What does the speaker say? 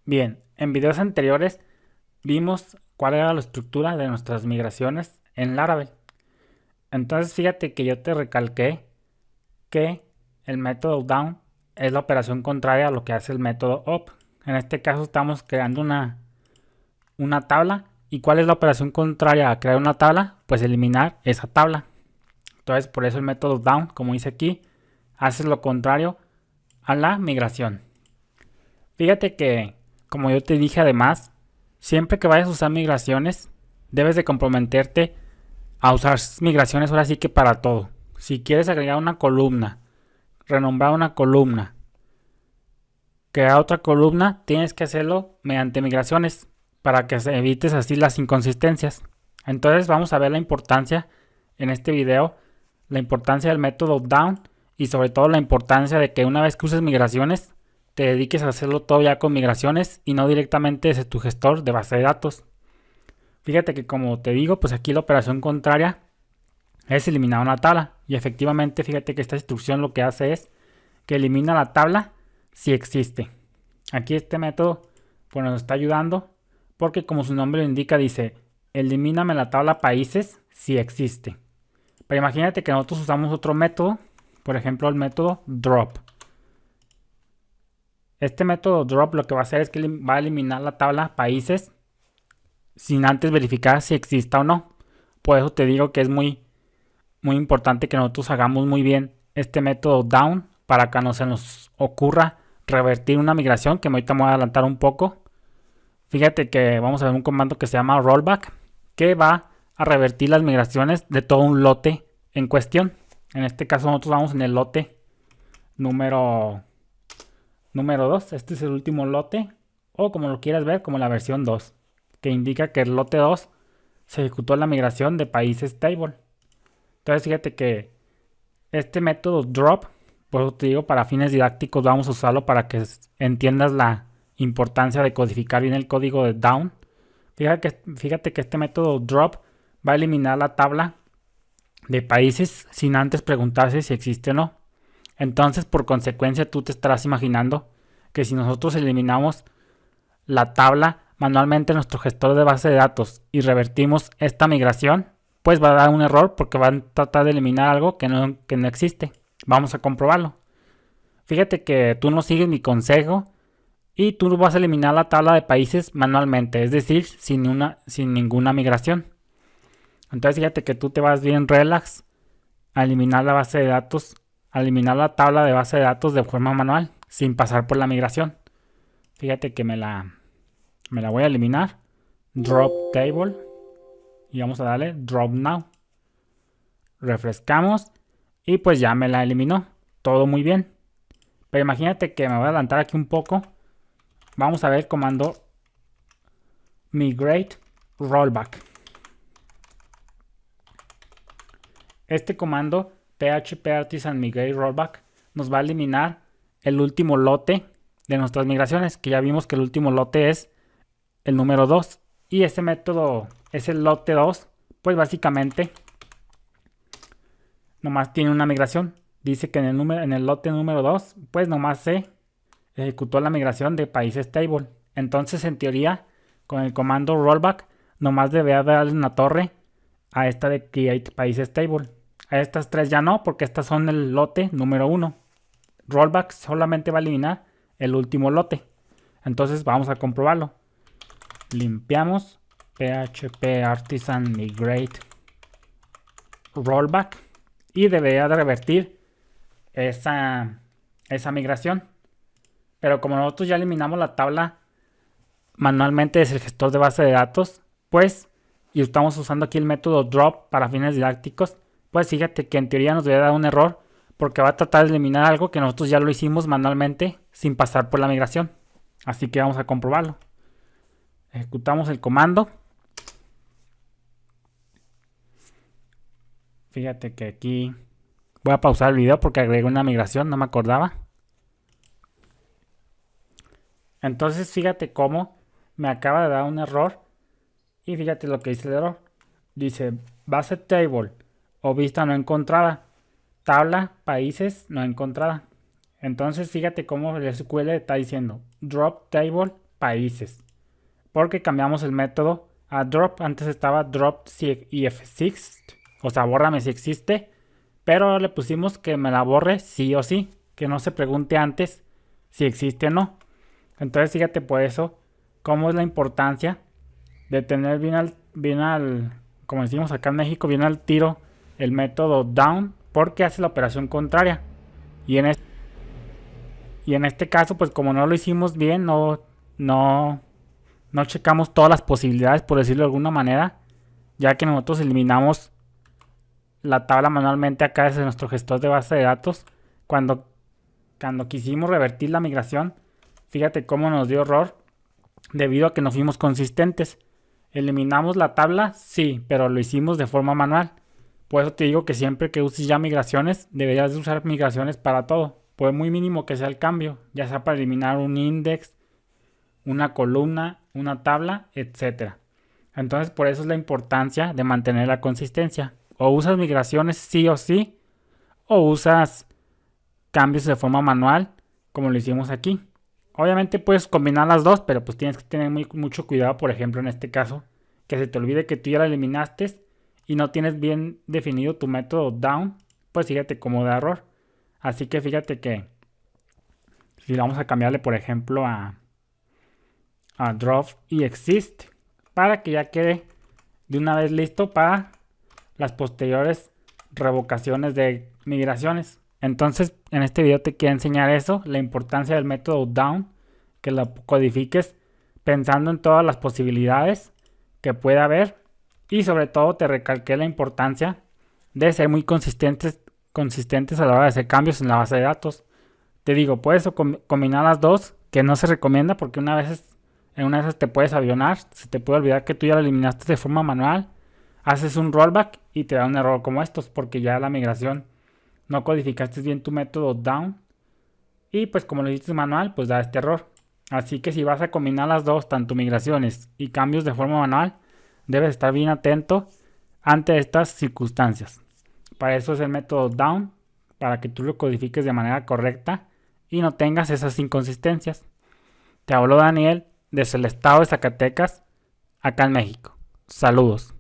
Bien, en videos anteriores vimos cuál era la estructura de nuestras migraciones en Laravel. Entonces fíjate que yo te recalqué que el método down es la operación contraria a lo que hace el método up. En este caso estamos creando una tabla. ¿Y cuál es la operación contraria a crear una tabla? Pues eliminar esa tabla. Entonces por eso el método down, como dice aquí, hace lo contrario a la migración. Fíjate que, como yo te dije además, siempre que vayas a usar migraciones, debes de comprometerte a usar migraciones ahora sí que para todo. Si quieres agregar una columna, renombrar una columna, crear otra columna, tienes que hacerlo mediante migraciones para que evites así las inconsistencias. Entonces vamos a ver la importancia en este video, la importancia del método down y sobre todo la importancia de que una vez que uses migraciones, te dediques a hacerlo todo ya con migraciones y no directamente desde tu gestor de base de datos. Fíjate que como te digo, pues aquí la operación contraria es eliminar una tabla. Y efectivamente, fíjate que esta instrucción lo que hace es que elimina la tabla si existe. Aquí este método pues nos está ayudando porque como su nombre lo indica dice, elimíname la tabla países si existe. Pero imagínate que nosotros usamos otro método, por ejemplo el método drop. Este método drop lo que va a hacer es que va a eliminar la tabla países sin antes verificar si exista o no. Por eso te digo que es muy importante que nosotros hagamos muy bien este método down para que no se nos ocurra revertir una migración, que ahorita me voy a adelantar un poco. Fíjate que vamos a ver un comando que se llama rollback, que va a revertir las migraciones de todo un lote en cuestión. En este caso nosotros vamos en el lote número 2. Este es el último lote, o como lo quieras ver, como la versión 2, que indica que el lote 2 se ejecutó la migración de países table. Entonces fíjate que este método drop, por eso te digo, para fines didácticos vamos a usarlo para que entiendas la importancia de codificar bien el código de down. Fíjate que este método drop va a eliminar la tabla de países sin antes preguntarse si existe o no. Entonces, por consecuencia, tú te estarás imaginando que si nosotros eliminamos la tabla manualmente en nuestro gestor de base de datos y revertimos esta migración, pues va a dar un error porque va a tratar de eliminar algo que no existe. Vamos a comprobarlo. Fíjate que tú no sigues mi consejo y tú vas a eliminar la tabla de países manualmente, es decir, sin ninguna migración. Entonces fíjate que tú te vas bien relax a eliminar la base de datos, a eliminar la tabla de base de datos de forma manual, sin pasar por la migración. Fíjate que me la voy a eliminar. Drop table. Y vamos a darle drop now. Refrescamos. Y pues ya me la eliminó. Todo muy bien. Pero imagínate que me voy a adelantar aquí un poco. Vamos a ver el comando migrate rollback. Este comando php artisan migrate rollback nos va a eliminar el último lote de nuestras migraciones, que ya vimos que el último lote es el número 2 y ese método es el lote 2, pues básicamente nomás tiene una migración. Dice que en el lote número 2 pues nomás se ejecutó la migración de países table. Entonces en teoría con el comando rollback nomás debería darle una torre a esta de create países table. A estas tres ya no, porque estas son el lote número 1. Rollback solamente va a eliminar el último lote. Entonces vamos a comprobarlo. Limpiamos php artisan migrate rollback y debería de revertir esa migración. Pero como nosotros ya eliminamos la tabla manualmente desde el gestor de base de datos, pues, y estamos usando aquí el método drop para fines didácticos, pues fíjate que en teoría nos debería dar un error porque va a tratar de eliminar algo que nosotros ya lo hicimos manualmente sin pasar por la migración. Así que vamos a comprobarlo. Ejecutamos el comando. Fíjate que aquí voy a pausar el video porque agregué una migración, no me acordaba. Entonces fíjate cómo me acaba de dar un error. Y fíjate lo que dice el error. Dice base table o vista no encontrada. Tabla países no encontrada. Entonces fíjate cómo el SQL está diciendo drop table países. Porque cambiamos el método a drop. Antes estaba drop if exists. O sea, bórrame si existe. Pero le pusimos que me la borre sí o sí. Que no se pregunte antes si existe o no. Entonces fíjate por eso cómo es la importancia de tener bien al, como decimos acá en México, bien al tiro el método down. Porque hace la operación contraria. Y en este caso, pues como no lo hicimos bien, no checamos todas las posibilidades, por decirlo de alguna manera, ya que nosotros eliminamos la tabla manualmente acá desde nuestro gestor de base de datos. Cuando quisimos revertir la migración, fíjate cómo nos dio error, debido a que no fuimos consistentes. ¿Eliminamos la tabla? Sí, pero lo hicimos de forma manual. Por eso te digo que siempre que uses ya migraciones, deberías de usar migraciones para todo. Por muy mínimo que sea el cambio, ya sea para eliminar un index, una columna, una tabla, etc. Entonces por eso es la importancia de mantener la consistencia. O usas migraciones sí o sí, o usas cambios de forma manual, como lo hicimos aquí. Obviamente puedes combinar las dos, pero pues tienes que tener mucho cuidado, por ejemplo en este caso, que se te olvide que tú ya la eliminaste y no tienes bien definido tu método down, pues fíjate cómo da error. Así que fíjate que si vamos a cambiarle, por ejemplo, a drop y exist, para que ya quede de una vez listo para las posteriores revocaciones de migraciones. Entonces, en este video te quiero enseñar eso, la importancia del método down, que lo codifiques pensando en todas las posibilidades que pueda haber, y sobre todo te recalqué la importancia de ser muy consistentes a la hora de hacer cambios en la base de datos. Te digo, puedes combinar las dos, que no se recomienda porque en una de esas te puedes avionar, se te puede olvidar que tú ya lo eliminaste de forma manual, haces un rollback y te da un error como estos porque ya la migración no codificaste bien tu método down y pues como lo hiciste manual, pues da este error. Así que si vas a combinar las dos, tanto migraciones y cambios de forma manual, debes estar bien atento ante estas circunstancias. Para eso es el método down, para que tú lo codifiques de manera correcta y no tengas esas inconsistencias. Te habló Daniel desde el estado de Zacatecas, acá en México. Saludos.